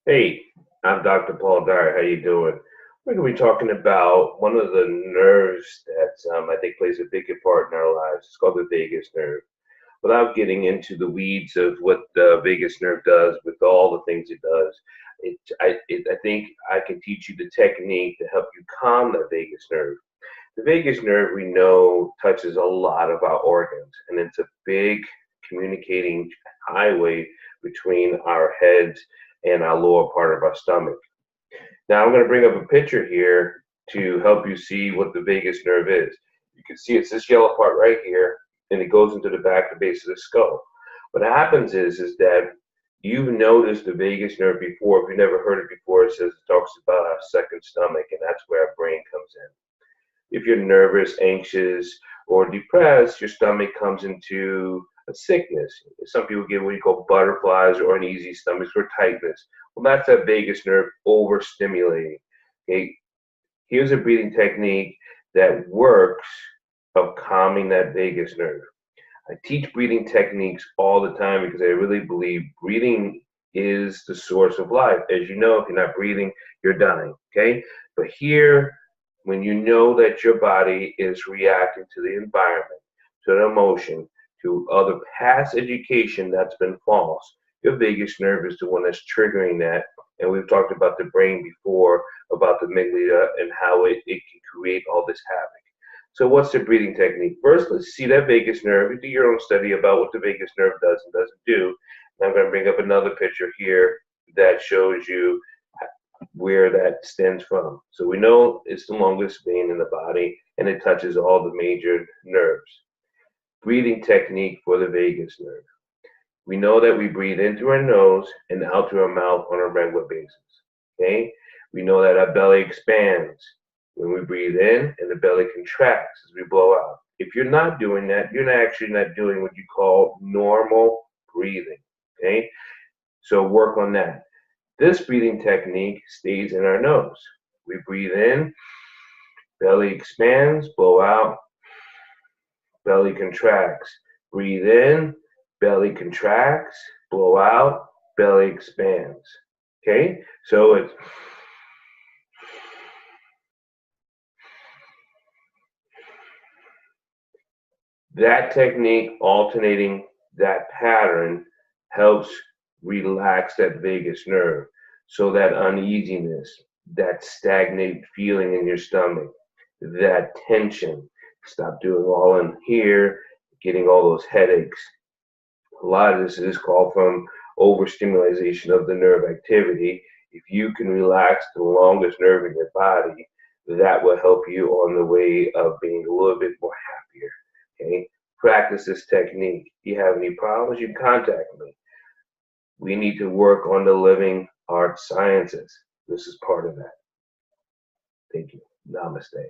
Hey, I'm Dr. Paul Dyer. How you doing? We're going to be talking about one of the nerves that I think plays a bigger part in our lives. It's called the vagus nerve. Without getting into the weeds of what the vagus nerve does with all the things it does, I think I can teach you the technique to help you calm the vagus nerve. The vagus nerve, we know, touches a lot of our organs, and it's a big communicating highway between our heads and our lower part of our stomach. Now, I'm going to bring up a picture here to help you see what the vagus nerve is. You can see it's this yellow part right here, and it goes into the back, the base of the skull. What happens is that you've noticed the vagus nerve before. If you've never heard it before, it talks about our second stomach, and that's where our brain comes in. If you're nervous, anxious, or depressed, your stomach comes into a sickness. Some people get what you call butterflies or uneasy stomachs or tightness. Well, that's that vagus nerve overstimulating. Okay, here's a breathing technique that works of calming that vagus nerve. I teach breathing techniques all the time because I really believe breathing is the source of life. As you know, if you're not breathing, you're dying. Okay, but here, when you know that your body is reacting to the environment, to an emotion, to other past education that's been false, your vagus nerve is the one that's triggering that. And we've talked about the brain before, about the amygdala and how it can create all this havoc. So what's the breathing technique? First, let's see that vagus nerve. You do your own study about what the vagus nerve does and doesn't do. And I'm going to bring up another picture here that shows you where that stems from. So we know it's the longest vein in the body and it touches all the major nerves. Breathing technique for the vagus nerve. We know that we breathe in through our nose and out through our mouth on a regular basis. Okay? We know that our belly expands when we breathe in and the belly contracts as we blow out. If you're not doing that, you're actually not doing what you call normal breathing. Okay? So work on that. This breathing technique stays in our nose. We breathe in, belly expands, blow out, belly contracts. Breathe in, belly contracts, blow out, belly expands. Okay? So it's that technique, alternating that pattern, helps relax that vagus nerve. So that uneasiness, that stagnant feeling in your stomach, that tension, stop doing all in here, getting all those headaches. A lot of this is called from overstimulation of the nerve activity. If you can relax the longest nerve in your body, that will help you on the way of being a little bit more happier. Okay? Practice this technique. If you have any problems, you contact me. We need to work on the living art sciences. This is part of that. Thank you. Namaste.